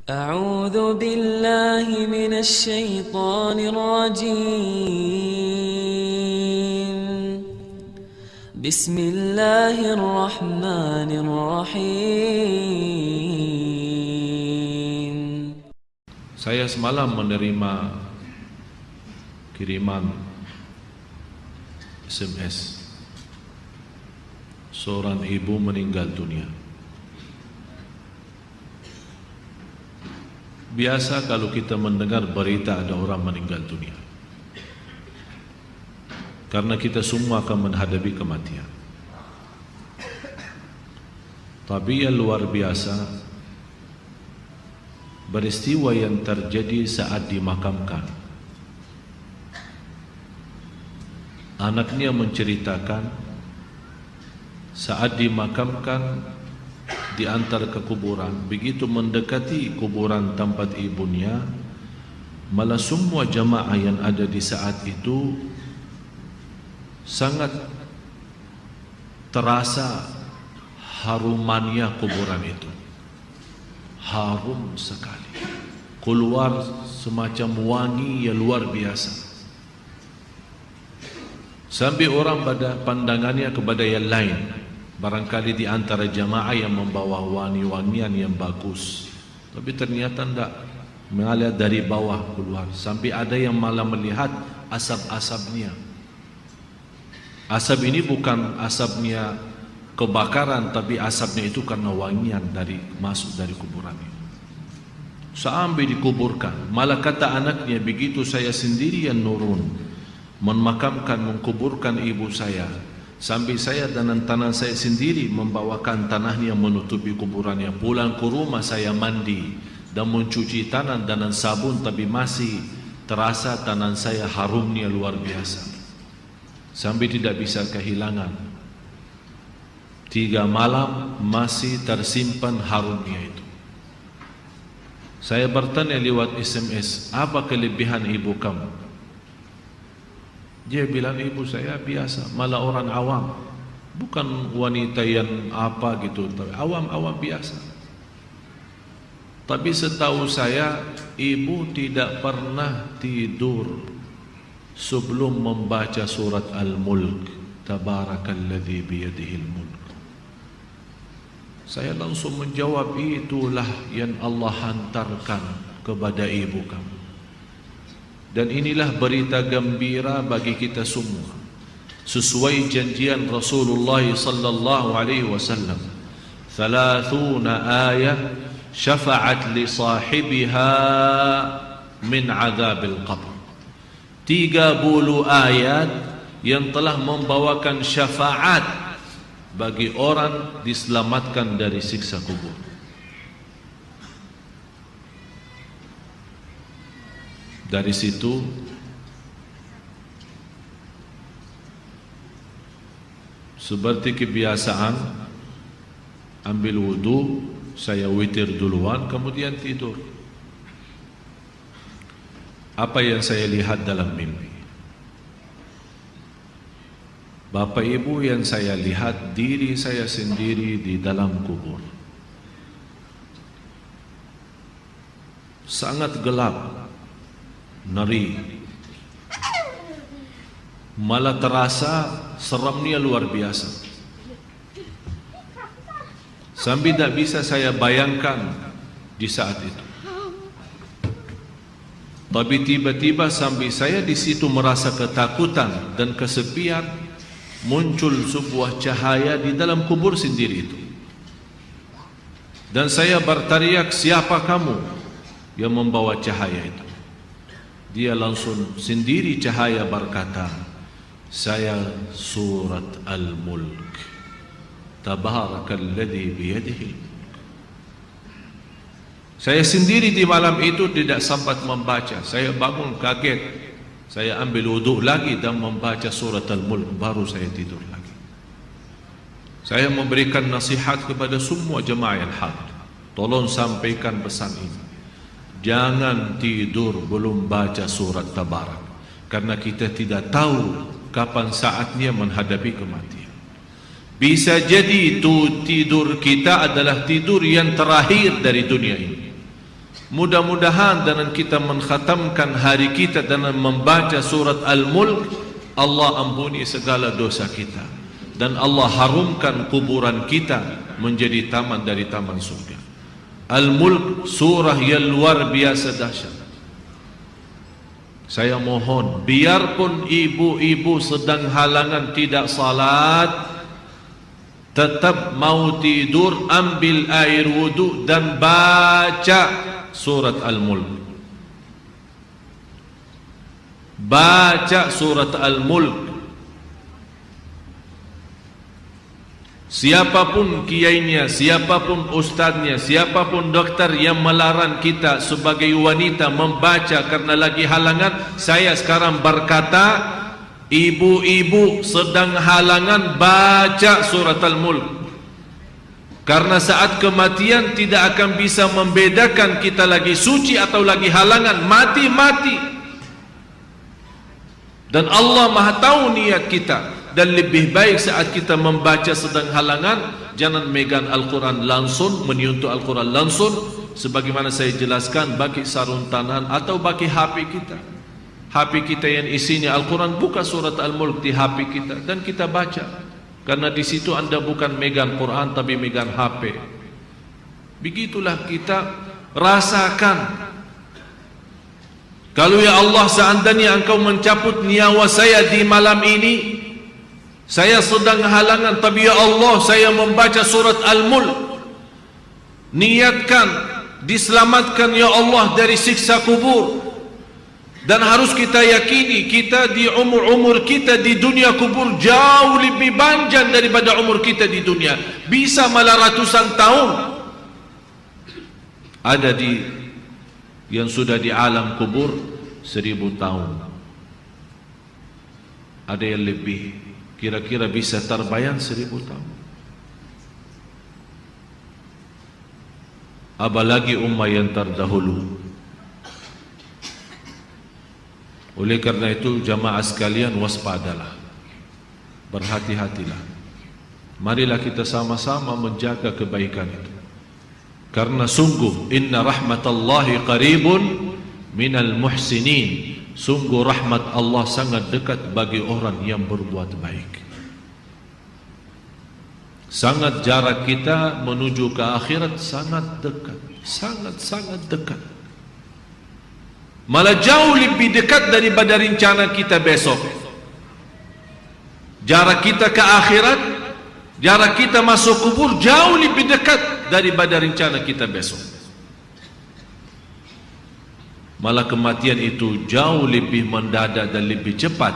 أعوذ بالله من الشيطان الرجيم بسم الله الرحمن الرحيم. Saya semalam menerima kiriman SMS. Seorang ibu meninggal dunia. Biasa kalau kita mendengar berita ada orang meninggal dunia, karena kita semua akan menghadapi kematian. Tapi yang luar biasa, peristiwa yang terjadi saat dimakamkan. Anaknya menceritakan saat dimakamkan diantar ke kuburan, begitu mendekati kuburan tempat ibunya, malah semua jamaah yang ada di saat itu sangat terasa harumannya kuburan itu. Harum sekali, keluar semacam wangi yang luar biasa, sampai orang pada pandangannya kepada yang lain. Barangkali di antara jamaah yang membawa wangi-wangian yang bagus, tapi ternyata tidak, mengalir dari bawah keluar, sampai ada yang malah melihat asap-asapnya. Asap ini bukan asapnya kebakaran, tapi asapnya itu karena wangian dari masuk dari kuburan itu. Sampai dikuburkan, malah kata anaknya, begitu saya sendiri yang nurun memakamkan, mengkuburkan ibu saya, sampai saya dan tanah saya sendiri membawakan tanahnya menutupi kuburannya. Pulang ke rumah saya mandi dan mencuci tangan dengan sabun, tapi masih terasa tangan saya harumnya luar biasa, sampai tidak bisa kehilangan. 3 malam masih tersimpan harumnya itu. Saya bertanya lewat SMS, apa kelebihan ibu kamu? Dia bilang, ibu saya biasa, malah orang awam, bukan wanita yang apa gitu, tapi awam-awam biasa. Tapi setahu saya, ibu tidak pernah tidur sebelum membaca surat Al-Mulk, Tabarakalladzi biyadihil mulk. Saya langsung menjawab, itulah yang Allah hantarkan kepada ibu kamu. Dan inilah berita gembira bagi kita semua, sesuai janjian Rasulullah sallallahu alaihi wasallam. 30 ayat syafa'at li sahibiha min azabil qabr. 30 ayat yang telah membawakan syafaat bagi orang diselamatkan dari siksa kubur. Dari situ seperti kebiasaan, ambil wudu, saya witir duluan, kemudian tidur. Apa yang saya lihat dalam mimpi? Bapak ibu, yang saya lihat diri saya sendiri di dalam kubur. Sangat gelap, ngeri, malah terasa seramnya luar biasa, sampai tidak bisa saya bayangkan di saat itu. Tapi tiba-tiba sampai saya di situ merasa ketakutan dan kesepian, muncul sebuah cahaya di dalam kubur sendiri itu, dan saya berteriak, siapa kamu yang membawa cahaya itu? Dia langsung sendiri cahaya berkata, saya surat Al-Mulk, Tabarakalladzi biyadihil mulk. Saya sendiri di malam itu tidak sempat membaca. Saya bangun kaget, saya ambil wudhu lagi dan membaca surat Al-Mulk, baru saya tidur lagi. Saya memberikan nasihat kepada semua jemaah yang hadir, tolong sampaikan pesan ini. Jangan tidur belum baca surat Tabarak, karena kita tidak tahu kapan saatnya menghadapi kematian. Bisa jadi itu tidur kita adalah tidur yang terakhir dari dunia ini. Mudah-mudahan dengan kita mengkhatamkan hari kita dengan membaca surat Al-Mulk, Allah ampuni segala dosa kita dan Allah harumkan kuburan kita menjadi taman dari taman surga. Al-Mulk surah yang luar biasa dahsyat. Saya mohon, biarpun ibu-ibu sedang halangan tidak salat, tetap mau tidur, ambil air wudu dan baca surat Al-Mulk. Baca surat Al-Mulk. Siapapun kiainya, siapapun ustaznya, siapapun dokter yang melarang kita sebagai wanita membaca karena lagi halangan, saya sekarang berkata, ibu-ibu sedang halangan, baca surat Al-Mulk. Karena saat kematian tidak akan bisa membedakan kita lagi suci atau lagi halangan. Mati-mati. Dan Allah Maha tahu niat kita. Dan lebih baik saat kita membaca sedang halangan, jangan megang Al-Quran langsung, menyentuh Al-Quran langsung, sebagaimana saya jelaskan, bagi sarung tangan atau bagi HP kita. HP kita yang isinya Al-Quran, buka surat Al-Mulk di HP kita dan kita baca. Karena di situ anda bukan megang Quran tapi megang HP. Begitulah kita rasakan. Kalau ya Allah, seandainya engkau mencabut nyawa saya di malam ini, saya sedang halangan, tapi ya Allah saya membaca surat Al-Mulk, niatkan diselamatkan ya Allah dari siksa kubur. Dan harus kita yakini, kita di umur kita di dunia kubur jauh lebih panjang daripada umur kita di dunia. Bisa malah ratusan tahun. Ada di yang sudah di alam kubur 1000 tahun. Ada yang lebih, kira-kira bisa terbayang 1000 tahun. Apalagi umat yang terdahulu. Oleh karena itu jamaah sekalian, waspadalah, berhati-hatilah. Marilah kita sama-sama menjaga kebaikan itu. Karena sungguh inna rahmatallahi qaribun minal muhsinin. Sungguh rahmat Allah sangat dekat bagi orang yang berbuat baik. Sangat jarak kita menuju ke akhirat sangat dekat, sangat-sangat dekat. Malah jauh lebih dekat daripada rencana kita besok. Jarak kita ke akhirat, jarak kita masuk kubur jauh lebih dekat daripada rencana kita besok. Malah kematian itu jauh lebih mendadak dan lebih cepat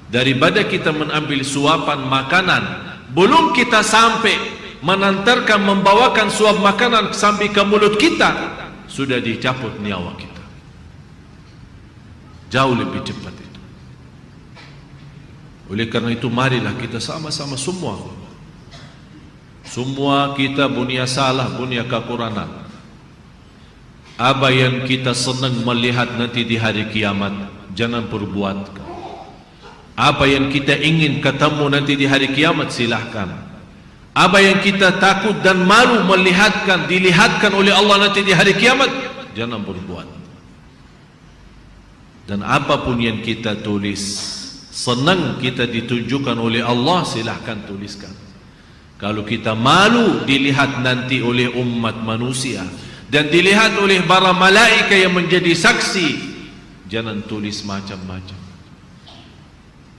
daripada kita mengambil suapan makanan. Belum kita sampai menantarkan, membawakan suap makanan sampai ke mulut kita, sudah dicabut nyawa kita. Jauh lebih cepat itu. Oleh karena itu marilah kita sama-sama semua kita punya salah, punya kekurangan. Apa yang kita senang melihat nanti di hari kiamat, jangan perbuat. Apa yang kita ingin ketemu nanti di hari kiamat, silahkan. Apa yang kita takut dan malu dilihatkan oleh Allah nanti di hari kiamat, jangan berbuat. Dan apapun yang kita tulis, senang kita ditunjukkan oleh Allah, silahkan tuliskan. Kalau kita malu dilihat nanti oleh umat manusia dan dilihat oleh para malaikat yang menjadi saksi, jangan tulis macam-macam.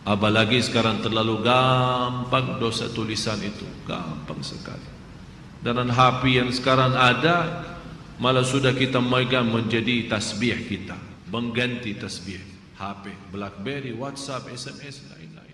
Apalagi sekarang terlalu gampang dosa tulisan itu, gampang sekali. Dan HP yang sekarang ada, malah sudah kita megang menjadi tasbih kita, mengganti tasbih. HP, BlackBerry, WhatsApp, SMS, lain-lain.